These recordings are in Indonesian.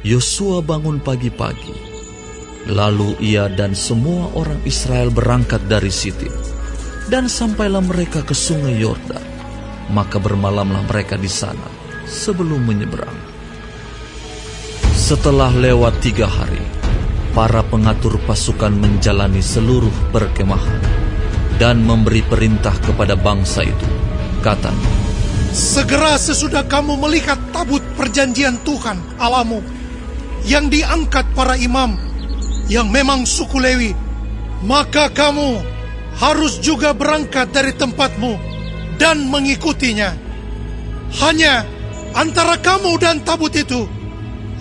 Yosua bangun pagi-pagi, lalu ia dan semua orang Israel berangkat dari Sitim, dan sampailah mereka ke sungai Yordan. Maka bermalamlah mereka di sana sebelum menyeberang. Setelah lewat 3 hari, para pengatur pasukan menjalani seluruh perkemahan dan memberi perintah kepada bangsa itu. Katanya, segera sesudah kamu melihat tabut perjanjian Tuhan Allahmu yang diangkat para imam yang memang suku Lewi, maka kamu harus juga berangkat dari tempatmu dan mengikutinya. Hanya antara kamu dan tabut itu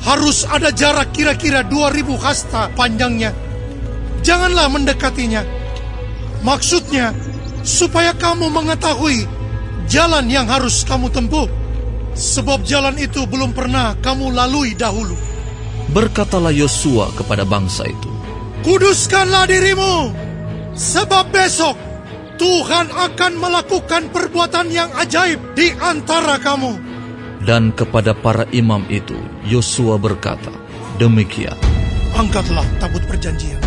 harus ada jarak kira-kira 2000 hasta panjangnya. Janganlah mendekatinya. Maksudnya, supaya kamu mengetahui jalan yang harus kamu tempuh, sebab jalan itu belum pernah kamu lalui dahulu. berkatalah Yosua kepada bangsa itu, kuduskanlah dirimu, sebab besok Tuhan akan melakukan perbuatan yang ajaib di antara kamu. Dan kepada para imam itu Yosua berkata, demikian. Angkatlah tabut perjanjian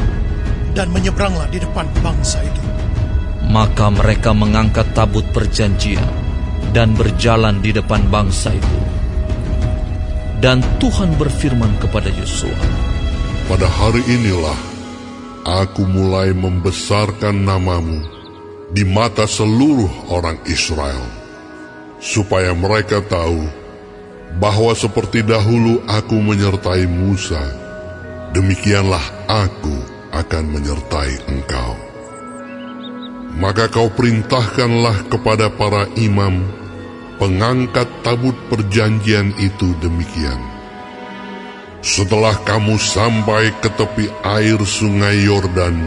dan menyeberanglah di depan bangsa itu. Maka mereka mengangkat tabut perjanjian dan berjalan di depan bangsa itu. Dan Tuhan berfirman kepada Yosua, pada hari inilah aku mulai membesarkan namamu di mata seluruh orang Israel, supaya mereka tahu bahwa seperti dahulu aku menyertai Musa, demikianlah aku akan menyertai engkau. Maka kau perintahkanlah kepada para imam pengangkat tabut perjanjian itu demikian. Setelah kamu sampai ke tepi air sungai Yordan,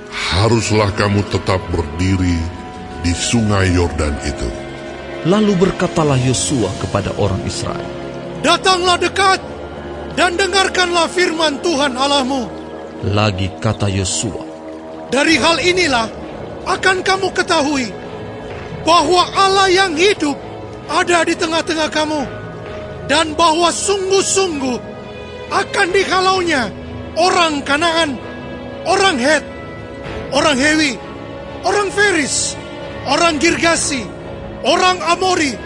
haruslah kamu tetap berdiri di sungai Yordan itu. Lalu berkatalah Yosua kepada orang Israel, datanglah dekat dan dengarkanlah firman Tuhan Allahmu. Lagi kata Yosua, dari hal inilah akan kamu ketahui bahwa Allah yang hidup ada di tengah-tengah kamu, dan bahwa sungguh-sungguh akan dihalaunya orang Kanaan, orang Het, orang Hewi, orang Feris, orang Girgasi, orang Amori,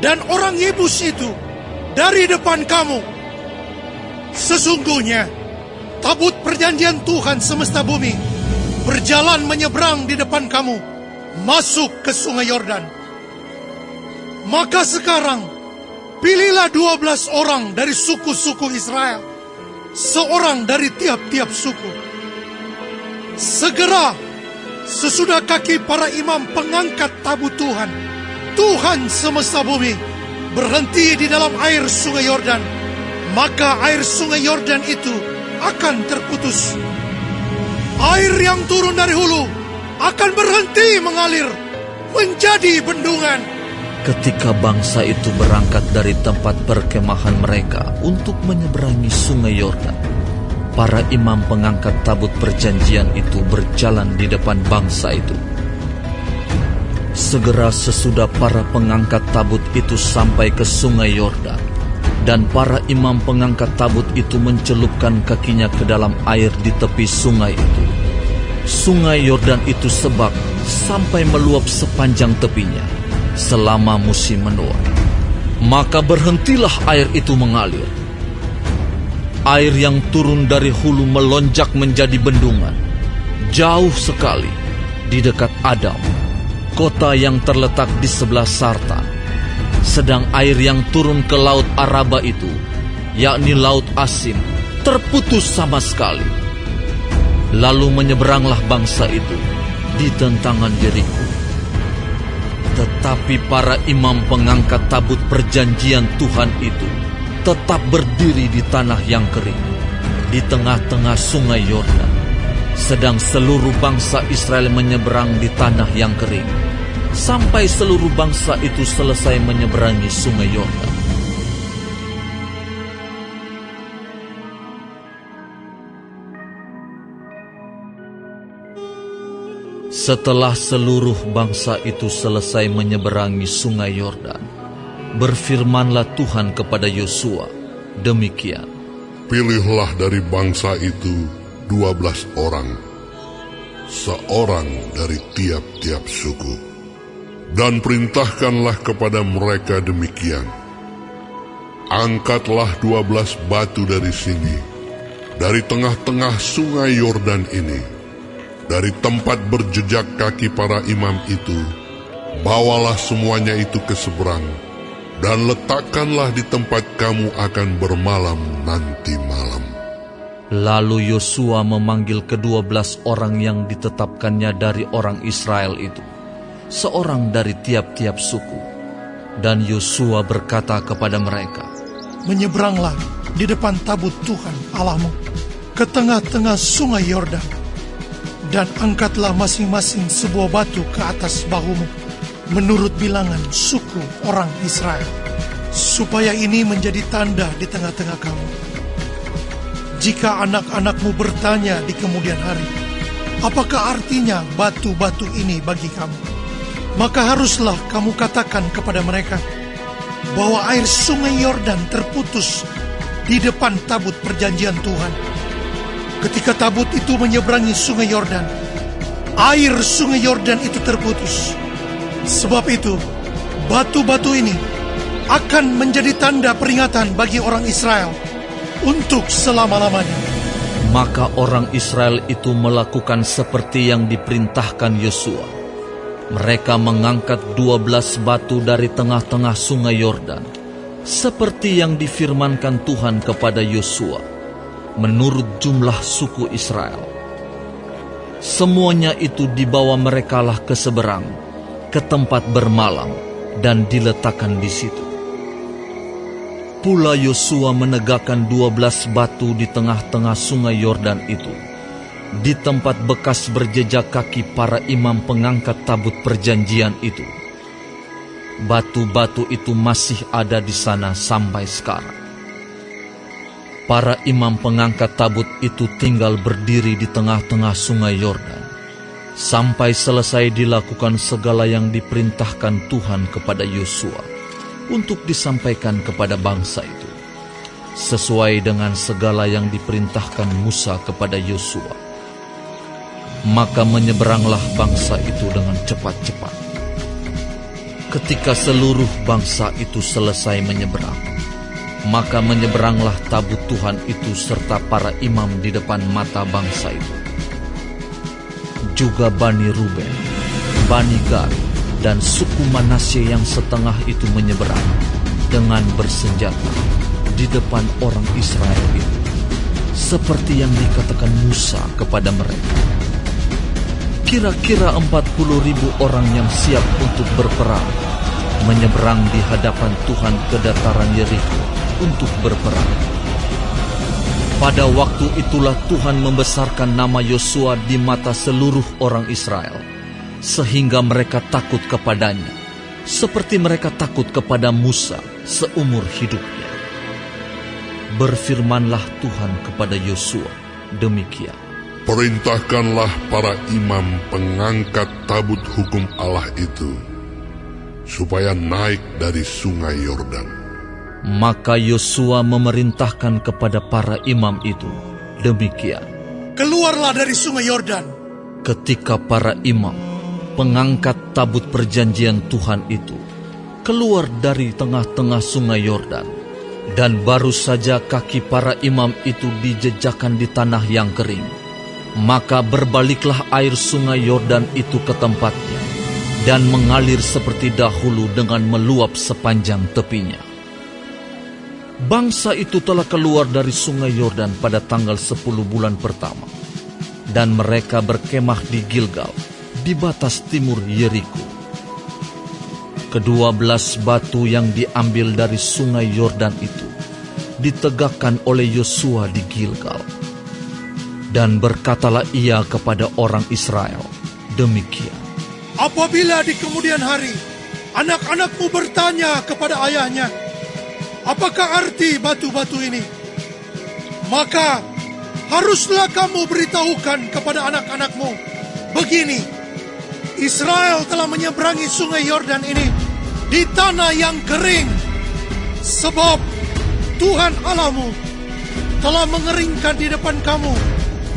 dan orang Yebus itu dari depan kamu. Sesungguhnya tabut perjanjian Tuhan semesta bumi berjalan menyeberang di depan kamu, masuk ke sungai Yordan. Maka sekarang pilihlah 12 orang dari suku-suku Israel, seorang dari tiap-tiap suku. Segera sesudah kaki para imam pengangkat tabut Tuhan semesta bumi berhenti di dalam air sungai Yordan, maka air sungai Yordan itu akan terputus. Air yang turun dari hulu akan berhenti mengalir menjadi bendungan. ketika bangsa itu berangkat dari tempat perkemahan mereka untuk menyeberangi sungai Yordan, para imam pengangkat tabut perjanjian itu berjalan di depan bangsa itu. Segera sesudah para pengangkat tabut itu sampai ke sungai Yordan, dan para imam pengangkat tabut itu mencelupkan kakinya ke dalam air di tepi sungai itu. Sungai Yordan itu sebak sampai meluap sepanjang tepinya selama musim menuai. Maka berhentilah air itu mengalir. Air yang turun dari hulu melonjak menjadi bendungan, jauh sekali di dekat Adam, kota yang terletak di sebelah Sartan. Sedang air yang turun ke laut Araba itu, yakni laut Asin, terputus sama sekali. Lalu menyeberanglah bangsa itu di tentangan Yeriko. Tetapi para imam pengangkat tabut perjanjian Tuhan itu tetap berdiri di tanah yang kering, di tengah-tengah sungai Yordan. Sedang seluruh bangsa Israel menyeberang di tanah yang kering, sampai seluruh bangsa itu selesai menyeberangi sungai Yordan. Setelah seluruh bangsa itu selesai menyeberangi sungai Yordan, berfirmanlah Tuhan kepada Yosua Demikian, Pilihlah dari bangsa itu 12 orang, seorang dari tiap-tiap suku, dan perintahkanlah kepada mereka demikian: angkatlah 12 batu dari sini, dari tengah-tengah sungai Yordan ini, dari tempat berjejak kaki para imam itu. Bawalah semuanya itu ke seberang, dan letakkanlah di tempat kamu akan bermalam nanti malam. lalu Yosua memanggil ke-12 orang yang ditetapkannya dari orang Israel itu, seorang dari tiap-tiap suku. Dan Yosua berkata kepada mereka, Menyeberanglah di depan tabut Tuhan Allahmu ke tengah-tengah sungai Yordan, dan angkatlah masing-masing sebuah batu ke atas bahumu, menurut bilangan suku orang Israel, supaya ini menjadi tanda di tengah-tengah kamu. Jika anak-anakmu bertanya di kemudian hari, apakah artinya batu-batu ini bagi kamu? Maka haruslah kamu katakan kepada mereka bahwa air sungai Yordan terputus di depan tabut perjanjian Tuhan. Ketika tabut itu menyeberangi sungai Yordan, air sungai Yordan itu terputus. Sebab itu, batu-batu ini akan menjadi tanda peringatan bagi orang Israel untuk selama-lamanya. Maka orang Israel itu melakukan seperti yang diperintahkan Yosua. Mereka mengangkat 12 batu dari tengah-tengah sungai Yordan, seperti yang difirmankan Tuhan kepada Yosua, menurut jumlah suku Israel. Semuanya itu dibawa merekalah ke seberang, ke tempat bermalam, dan diletakkan di situ. Pula Yosua menegakkan 12 batu di tengah-tengah sungai Yordan itu, di tempat bekas berjejak kaki para imam pengangkat tabut perjanjian itu. Batu-batu itu masih ada di sana sampai sekarang. Para imam pengangkat tabut itu tinggal berdiri di tengah-tengah sungai Yordan, sampai selesai dilakukan segala yang diperintahkan Tuhan kepada Yosua untuk disampaikan kepada bangsa itu, sesuai dengan segala yang diperintahkan Musa kepada Yosua. Maka menyeberanglah bangsa itu dengan cepat-cepat. Ketika seluruh bangsa itu selesai menyeberang, maka menyeberanglah tabut Tuhan itu serta para imam di depan mata bangsa itu. Juga Bani Ruben, Bani Gad, dan suku Manasye yang setengah itu menyeberang dengan bersenjata di depan orang Israel itu, seperti yang dikatakan Musa kepada mereka. Kira-kira 40.000 orang yang siap untuk berperang menyeberang di hadapan Tuhan ke dataran Yeriko untuk berperang. Pada waktu itulah Tuhan membesarkan nama Yosua di mata seluruh orang Israel, sehingga mereka takut kepadanya, seperti mereka takut kepada Musa seumur hidupnya. Berfirmanlah Tuhan kepada Yosua demikian, Perintahkanlah para imam pengangkat tabut hukum Allah itu, supaya naik dari sungai Yordan. Maka Yosua memerintahkan kepada para imam itu demikian, Keluarlah dari sungai Yordan. ketika para imam pengangkat tabut perjanjian Tuhan itu keluar dari tengah-tengah sungai Yordan, dan baru saja kaki para imam itu dijejakkan di tanah yang kering, maka berbaliklah air sungai Yordan itu ke tempatnya, dan mengalir seperti dahulu dengan meluap sepanjang tepinya. Bangsa itu telah keluar dari sungai Yordan pada tanggal 10 bulan pertama, dan mereka berkemah di Gilgal, di batas timur Yeriko. Ke-12 batu yang diambil dari sungai Yordan itu ditegakkan oleh Yosua di Gilgal. Dan berkatalah ia kepada orang Israel demikian, Apabila di kemudian hari anak-anakmu bertanya kepada ayahnya, apakah arti batu-batu ini? Maka haruslah kamu beritahukan kepada anak-anakmu, begini, Israel telah menyeberangi sungai Yordan ini di tanah yang kering. Sebab Tuhan Allahmu telah mengeringkan di depan kamu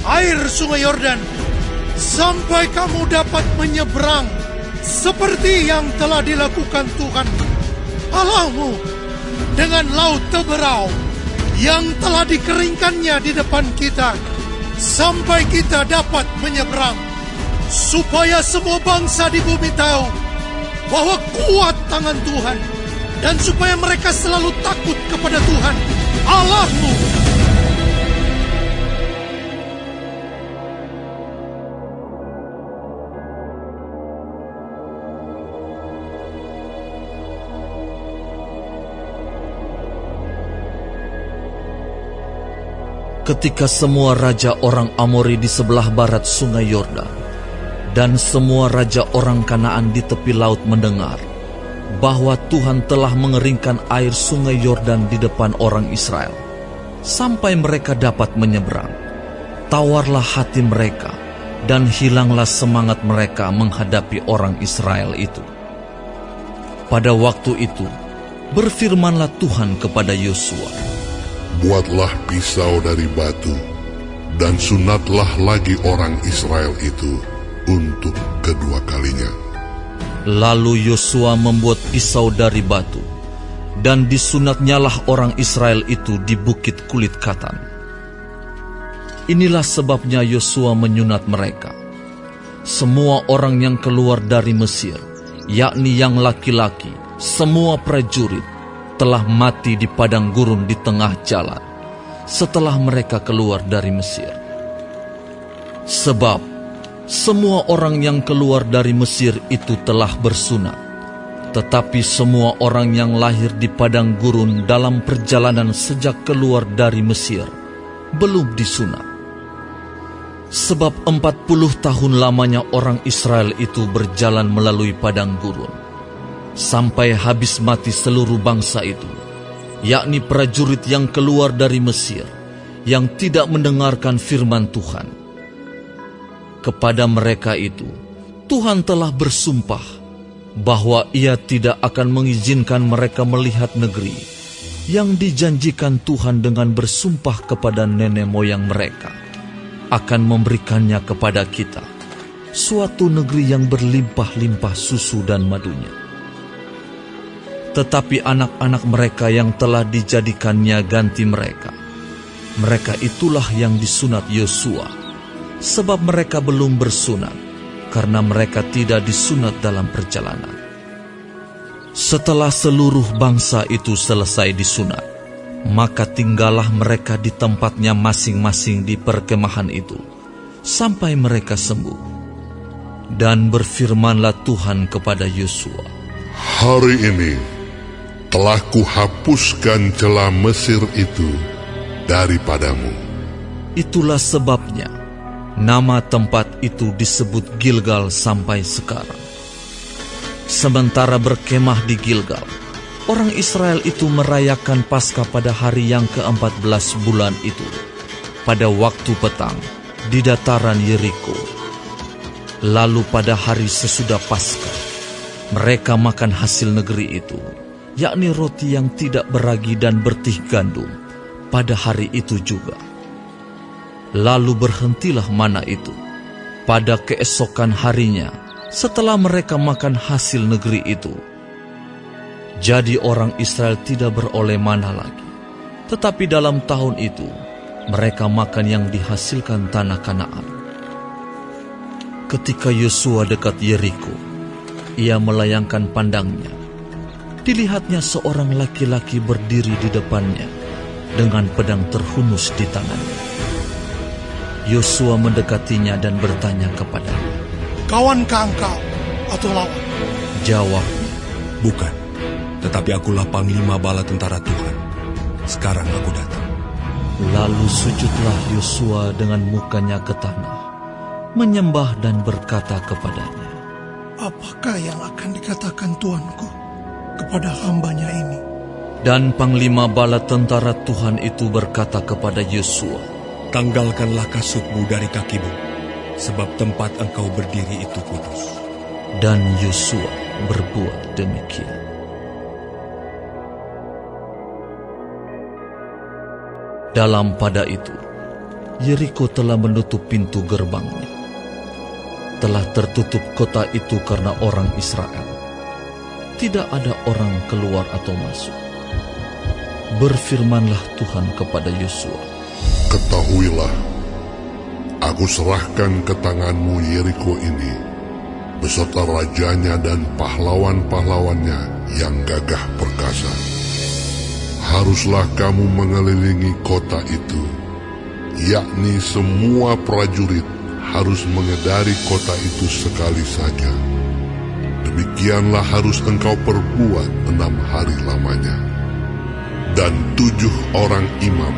air sungai Yordan, sampai kamu dapat menyeberang seperti yang telah dilakukan Tuhan Allahmu dengan laut Teberau yang telah dikeringkannya di depan kita, sampai kita dapat menyeberang, supaya semua bangsa di bumi tahu bahwa kuat tangan Tuhan, dan supaya mereka selalu takut kepada Tuhan Allahmu. Ketika semua raja orang Amori di sebelah barat sungai Yordan dan semua raja orang Kanaan di tepi laut mendengar bahwa Tuhan telah mengeringkan air sungai Yordan di depan orang Israel, sampai mereka dapat menyeberang, tawarlah hati mereka dan hilanglah semangat mereka menghadapi orang Israel itu. Pada waktu itu, berfirmanlah Tuhan kepada Yosua, buatlah pisau dari batu, dan sunatlah lagi orang Israel itu untuk kedua kalinya. Lalu Yosua membuat pisau dari batu, dan disunatnyalah orang Israel itu di bukit kulit katan. Inilah sebabnya Yosua menyunat mereka. Semua orang yang keluar dari Mesir, yakni yang laki-laki, semua prajurit, telah mati di padang gurun di tengah jalan setelah mereka keluar dari Mesir. Sebab semua orang yang keluar dari Mesir itu telah bersunat, tetapi semua orang yang lahir di padang gurun dalam perjalanan sejak keluar dari Mesir belum disunat. Sebab 40 tahun lamanya orang Israel itu berjalan melalui padang gurun, sampai habis mati seluruh bangsa itu, yakni prajurit yang keluar dari Mesir, yang tidak mendengarkan firman Tuhan. Kepada mereka itu, Tuhan telah bersumpah bahwa Ia tidak akan mengizinkan mereka melihat negeri yang dijanjikan Tuhan dengan bersumpah kepada nenek moyang mereka, akan memberikannya kepada kita, suatu negeri yang berlimpah-limpah susu dan madunya. Tetapi anak-anak mereka yang telah dijadikannya ganti mereka, mereka itulah yang disunat Yosua, sebab mereka belum bersunat, karena mereka tidak disunat dalam perjalanan. Setelah seluruh bangsa itu selesai disunat, maka tinggallah mereka di tempatnya masing-masing di perkemahan itu, sampai mereka sembuh. Dan berfirmanlah Tuhan kepada Yosua, hari ini telah kuhapuskan celah Mesir itu daripadamu. Itulah sebabnya nama tempat itu disebut Gilgal sampai sekarang. Sementara berkemah di Gilgal, orang Israel itu merayakan Paskah pada hari yang ke-14 bulan itu, pada waktu petang di dataran Yeriko. Lalu pada hari sesudah Paskah, mereka makan hasil negeri itu, yakni roti yang tidak beragi dan bertih gandum, pada hari itu juga. Lalu berhentilah mana itu pada keesokan harinya setelah mereka makan hasil negeri itu. Jadi orang Israel tidak beroleh mana lagi, tetapi dalam tahun itu mereka makan yang dihasilkan tanah Kanaan. Ketika Yosua dekat Yeriko, ia melayangkan pandangnya. Dilihatnya seorang laki-laki berdiri di depannya dengan pedang terhunus di tangannya. Yosua mendekatinya dan bertanya kepadanya, Kawankah engkau atau lawan? Jawabnya, bukan, tetapi akulah panglima bala tentara Tuhan. Sekarang aku datang. Lalu sujudlah Yosua dengan mukanya ke tanah, menyembah dan berkata kepadanya, Apakah yang akan dikatakan Tuanku kepada hambanya ini? Dan panglima bala tentara Tuhan itu berkata kepada Yosua, tanggalkanlah kasutmu dari kakimu, sebab tempat engkau berdiri itu kudus. Dan Yosua berbuat demikian. Dalam pada itu, Yeriko telah menutup pintu gerbangnya. Telah tertutup kota itu karena orang Israel. Tidak ada orang keluar atau masuk. Berfirmanlah Tuhan kepada Yosua, Ketahuilah, aku serahkan ke tanganmu Yeriko ini, beserta rajanya dan pahlawan-pahlawannya yang gagah perkasa. Haruslah kamu mengelilingi kota itu, yakni semua prajurit harus mengedari kota itu sekali saja. Demikianlah harus engkau perbuat 6 hari lamanya. Dan 7 orang imam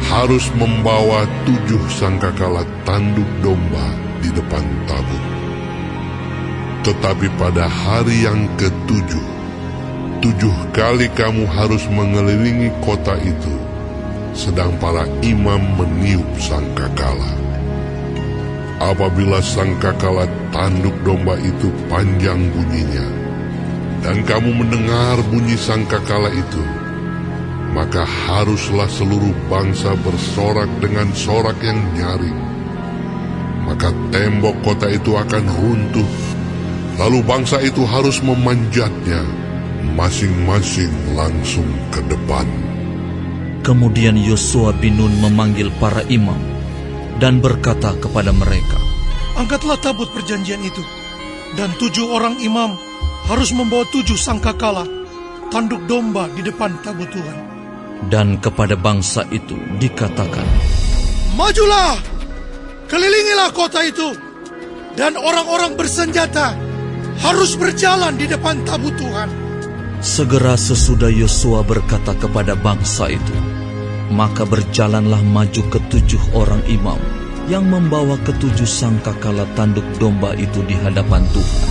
harus membawa 7 sangkakala tanduk domba di depan tabut. Tetapi pada hari yang ke-7, 7 kali kamu harus mengelilingi kota itu, sedang para imam meniup sangkakala. Apabila sangkakala tanduk domba itu panjang bunyinya, dan kamu mendengar bunyi sangkakala itu, maka haruslah seluruh bangsa bersorak dengan sorak yang nyaring. Maka tembok kota itu akan runtuh, lalu bangsa itu harus memanjatnya, masing-masing langsung ke depan. Kemudian Yosua bin Nun memanggil para imam dan berkata kepada mereka, Angkatlah tabut perjanjian itu, dan 7 orang imam harus membawa 7 sangkakala tanduk domba di depan tabut Tuhan. Dan kepada bangsa itu dikatakan, Majulah, kelilingilah kota itu, dan orang-orang bersenjata harus berjalan di depan tabut Tuhan. segera sesudah Yosua berkata kepada bangsa itu, maka berjalanlah maju ke-7 orang imam yang membawa ke-7 sangkakala tanduk domba itu di hadapan Tuhan.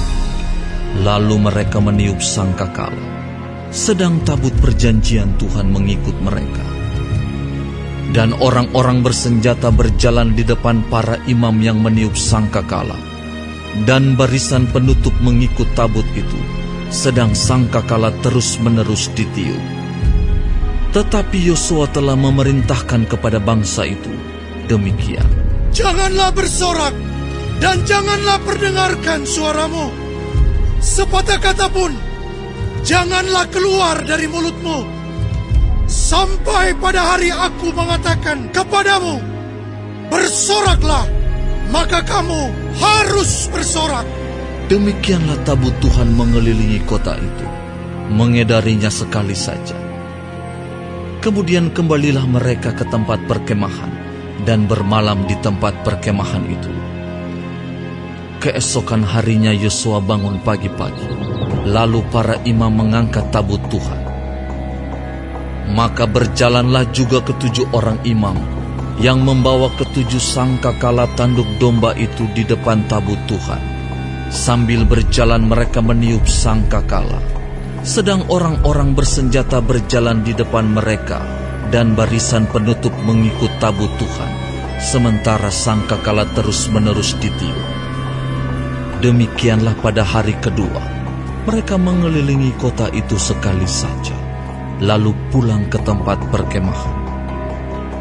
Lalu mereka meniup sangkakala, sedang tabut perjanjian Tuhan mengikut mereka. Dan orang-orang bersenjata berjalan di depan para imam yang meniup sangkakala, dan barisan penutup mengikut tabut itu, sedang sangkakala terus-menerus ditiup. Tetapi Yosua telah memerintahkan kepada bangsa itu demikian, Janganlah bersorak, dan janganlah perdengarkan suaramu. Sepatah kata pun janganlah keluar dari mulutmu, sampai pada hari aku mengatakan kepadamu, bersoraklah, maka kamu harus bersorak. Demikianlah tabut Tuhan mengelilingi kota itu, mengedarinya sekali saja. Kemudian kembalilah mereka ke tempat perkemahan dan bermalam di tempat perkemahan itu. Keesokan harinya Yosua bangun pagi-pagi, lalu para imam mengangkat tabut Tuhan. Maka berjalanlah juga ke-7 orang imam yang membawa ke-7 sangkakala tanduk domba itu di depan tabut Tuhan. Sambil berjalan mereka meniup sangkakala, sedang orang-orang bersenjata berjalan di depan mereka, dan barisan penutup mengikut tabut Tuhan, sementara sangkakala terus-menerus ditiup. Demikianlah pada hari kedua, mereka mengelilingi kota itu sekali saja, lalu pulang ke tempat perkemahan.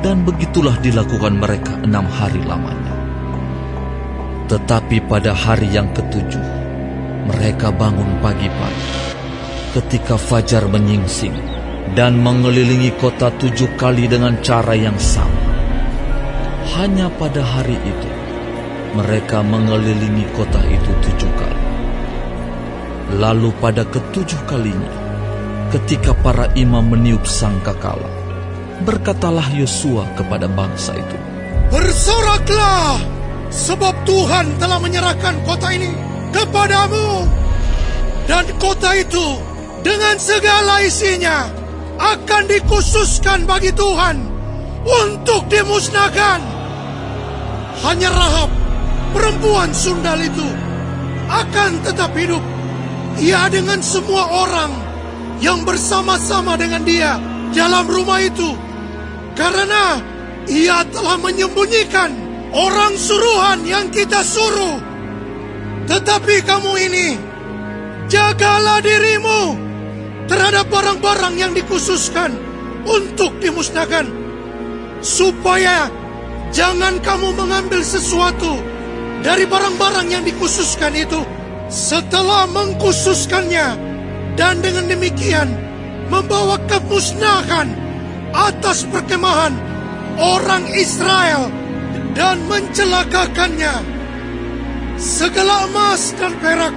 Dan begitulah dilakukan mereka 6 hari lamanya. Tetapi pada hari yang ke-7, mereka bangun pagi-pagi, ketika fajar menyingsing, dan mengelilingi kota 7 kali dengan cara yang sama. Hanya pada hari itu, mereka mengelilingi kota itu 7 kali. Lalu pada ke-7 kalinya, ketika para imam meniup sangkakala, berkatalah Yosua kepada bangsa itu, Bersoraklah, sebab Tuhan telah menyerahkan kota ini kepadamu. Dan kota itu dengan segala isinya akan dikhususkan bagi Tuhan untuk dimusnahkan. Hanya Rahab, perempuan sundal itu, akan tetap hidup, ia dengan semua orang yang bersama-sama dengan dia dalam rumah itu, karena ia telah menyembunyikan orang suruhan yang kita suruh. Tetapi kamu ini, jagalah dirimu terhadap barang-barang yang dikhususkan untuk dimusnahkan, supaya jangan kamu mengambil sesuatu dari barang-barang yang dikhususkan itu setelah mengkhususkannya, dan dengan demikian membawa kemusnahan atas perkemahan orang Israel dan mencelakakannya. Segala emas dan perak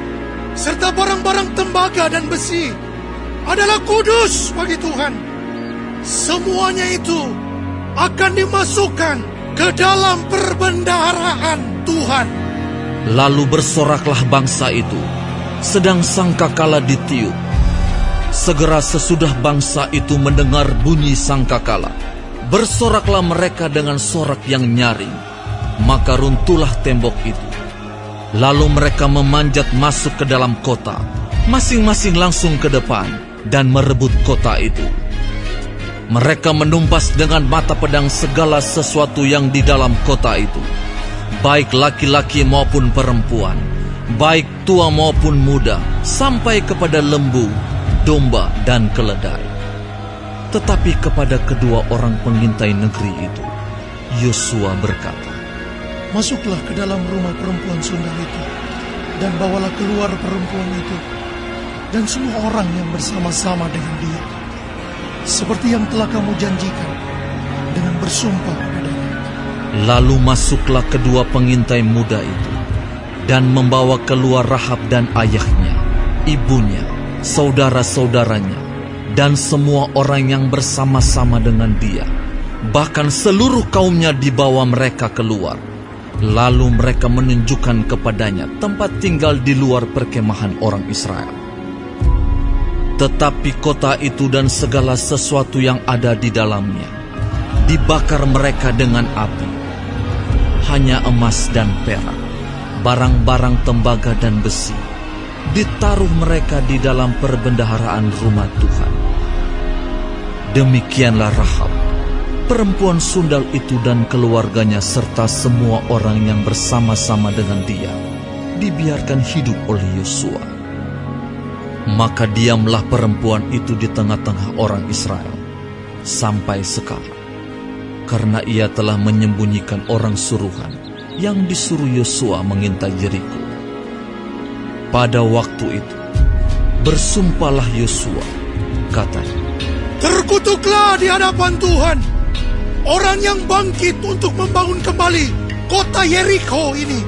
serta barang-barang tembaga dan besi adalah kudus bagi Tuhan. Semuanya itu akan dimasukkan ke dalam perbendaharaan Tuhan. Lalu bersoraklah bangsa itu, sedang sangkakala ditiup. Segera sesudah bangsa itu mendengar bunyi sangkakala, bersoraklah mereka dengan sorak yang nyaring, maka runtuhlah tembok itu. Lalu mereka memanjat masuk ke dalam kota, masing-masing langsung ke depan, dan merebut kota itu. Mereka menumpas dengan mata pedang segala sesuatu yang di dalam kota itu, baik laki-laki maupun perempuan, baik tua maupun muda, sampai kepada lembu, domba, dan keledai. Tetapi kepada kedua orang pengintai negeri itu, Yosua berkata, Masuklah ke dalam rumah perempuan sundal itu, dan bawalah keluar perempuan itu, dan semua orang yang bersama-sama dengan dia, seperti yang telah kamu janjikan, dengan bersumpah kepadanya. Lalu masuklah kedua pengintai muda itu, dan membawa keluar Rahab dan ayahnya, ibunya, saudara-saudaranya, dan semua orang yang bersama-sama dengan dia. Bahkan seluruh kaumnya dibawa mereka keluar. Lalu mereka menunjukkan kepadanya tempat tinggal di luar perkemahan orang Israel. Tetapi kota itu dan segala sesuatu yang ada di dalamnya dibakar mereka dengan api. Hanya emas dan perak, barang-barang tembaga dan besi, ditaruh mereka di dalam perbendaharaan rumah Tuhan. Demikianlah Rahab, perempuan sundal itu dan keluarganya serta semua orang yang bersama-sama dengan dia dibiarkan hidup oleh Yosua. Maka diamlah perempuan itu di tengah-tengah orang Israel sampai sekarang, karena ia telah menyembunyikan orang suruhan yang disuruh Yosua mengintai Yeriko. Pada waktu itu bersumpahlah Yosua, katanya, Terkutuklah di hadapan Tuhan orang yang bangkit untuk membangun kembali kota Yeriko ini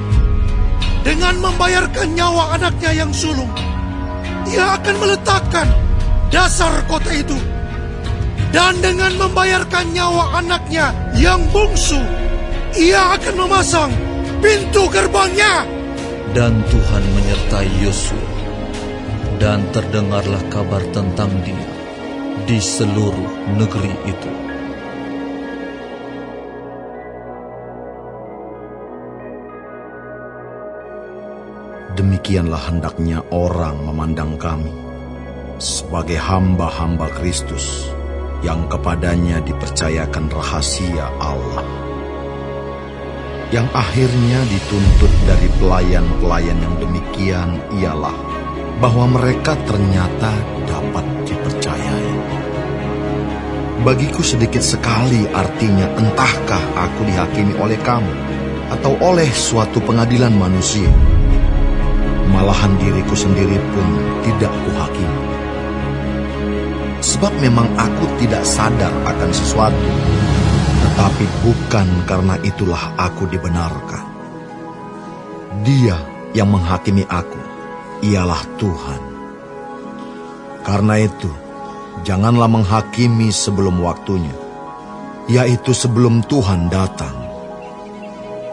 dengan membayarkan nyawa anaknya yang sulung. Ia akan meletakkan dasar kota itu, dan dengan membayarkan nyawa anaknya yang bungsu, ia akan memasang pintu gerbangnya. Dan Tuhan menyertai Yosua, dan terdengarlah kabar tentang dia di seluruh negeri itu. Demikianlah hendaknya orang memandang kami sebagai hamba-hamba Kristus yang kepadanya dipercayakan rahasia Allah, yang akhirnya dituntut dari pelayan-pelayan yang demikian ialah bahwa mereka ternyata dapat dipercayai. Bagiku sedikit sekali artinya entahkah aku dihakimi oleh kamu atau oleh suatu pengadilan manusia. Malahan diriku sendiri pun tidak kuhakimi. Sebab memang aku tidak sadar akan sesuatu, tetapi bukan karena itulah aku dibenarkan. Dia yang menghakimi aku ialah Tuhan. Karena itu, janganlah menghakimi sebelum waktunya, yaitu sebelum Tuhan datang.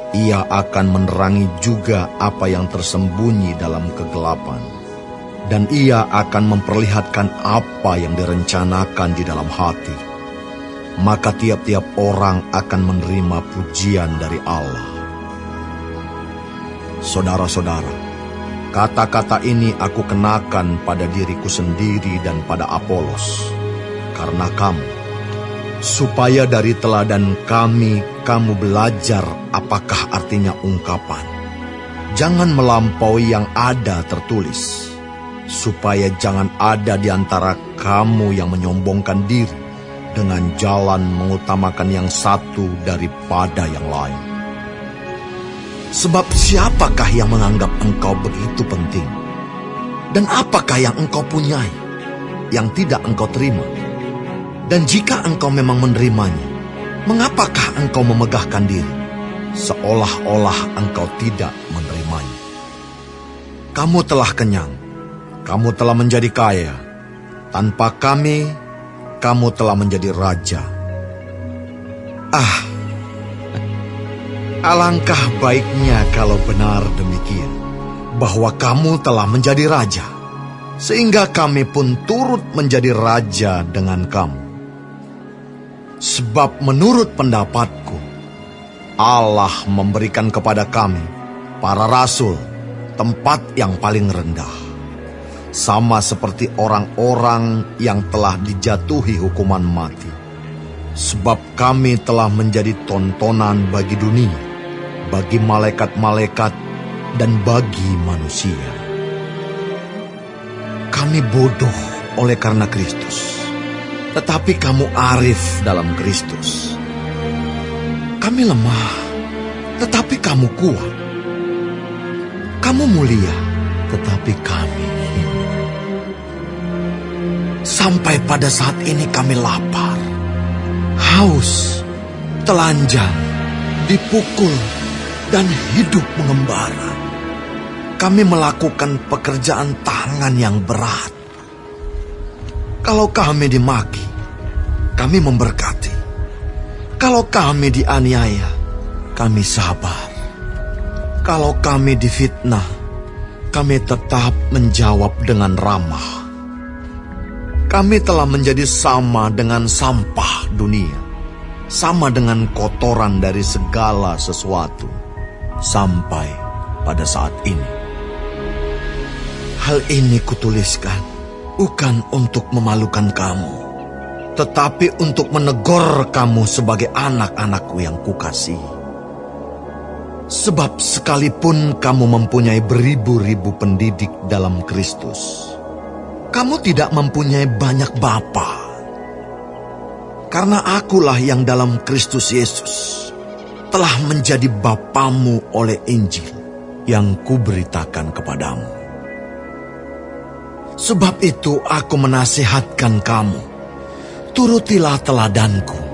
Ia akan menerangi juga apa yang tersembunyi dalam kegelapan, dan ia akan memperlihatkan apa yang direncanakan di dalam hati. Maka tiap-tiap orang akan menerima pujian dari Allah. Saudara-saudara, kata-kata ini aku kenakan pada diriku sendiri dan pada Apolos, karena kamu, supaya dari teladan kami kamu belajar apakah artinya ungkapan. Jangan melampaui yang ada tertulis, supaya jangan ada di antara kamu yang menyombongkan diri, dengan jalan mengutamakan yang satu daripada yang lain. Sebab siapakah yang menganggap engkau begitu penting? Dan apakah yang engkau punyai yang tidak engkau terima? Dan jika engkau memang menerimanya, mengapakah engkau memegahkan diri seolah-olah engkau tidak menerimanya? Kamu telah kenyang, kamu telah menjadi kaya. Tanpa kami, kamu telah menjadi raja. Alangkah baiknya kalau benar demikian, bahwa kamu telah menjadi raja, sehingga kami pun turut menjadi raja dengan kamu. Sebab menurut pendapatku, Allah memberikan kepada kami, para rasul, tempat yang paling rendah, sama seperti orang-orang yang telah dijatuhi hukuman mati. Sebab kami telah menjadi tontonan bagi dunia, bagi malaikat-malaikat, dan bagi manusia. Kami bodoh oleh karena Kristus, tetapi kamu arif dalam Kristus. Kami lemah, tetapi kamu kuat. Kamu mulia, tetapi kami hina. Sampai pada saat ini kami lapar, haus, telanjang, dipukul, dan hidup mengembara. Kami melakukan pekerjaan tangan yang berat. Kalau kami dimaki, kami memberkati. Kalau kami dianiaya, kami sabar. Kalau kami difitnah, kami tetap menjawab dengan ramah. Kami telah menjadi sama dengan sampah dunia, sama dengan kotoran dari segala sesuatu, sampai pada saat ini. Hal ini kutuliskan bukan untuk memalukan kamu, tetapi untuk menegur kamu sebagai anak-anakku yang kukasihi. Sebab sekalipun kamu mempunyai beribu-ribu pendidik dalam Kristus, kamu tidak mempunyai banyak bapa. Karena akulah yang dalam Kristus Yesus telah menjadi bapamu oleh Injil yang kuberitakan kepadamu. Sebab itu aku menasihatkan kamu, turutilah teladanku.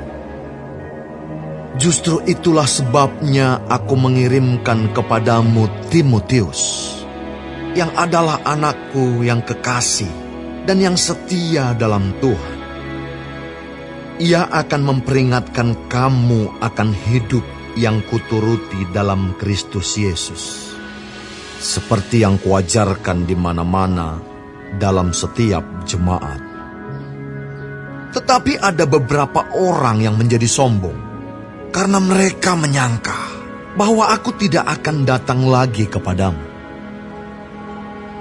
Justru itulah sebabnya aku mengirimkan kepadamu Timotius, yang adalah anakku yang kekasih dan yang setia dalam Tuhan. Ia akan memperingatkan kamu akan hidup yang kuturuti dalam Kristus Yesus, seperti yang kuajarkan di mana-mana dalam setiap jemaat. Tetapi ada beberapa orang yang menjadi sombong, karena mereka menyangka bahwa aku tidak akan datang lagi kepadamu.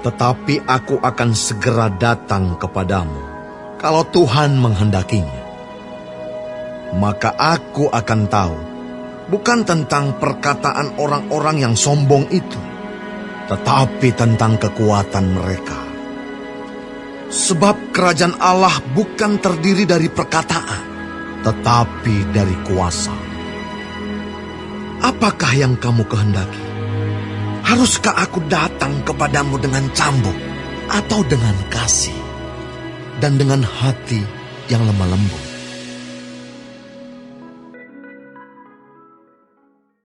Tetapi aku akan segera datang kepadamu, kalau Tuhan menghendakinya. Maka aku akan tahu, bukan tentang perkataan orang-orang yang sombong itu, tetapi tentang kekuatan mereka. Sebab kerajaan Allah bukan terdiri dari perkataan, tetapi dari kuasa. Apakah yang kamu kehendaki? Haruskah aku datang kepadamu dengan cambuk, atau dengan kasih, dan dengan hati yang lemah lembut?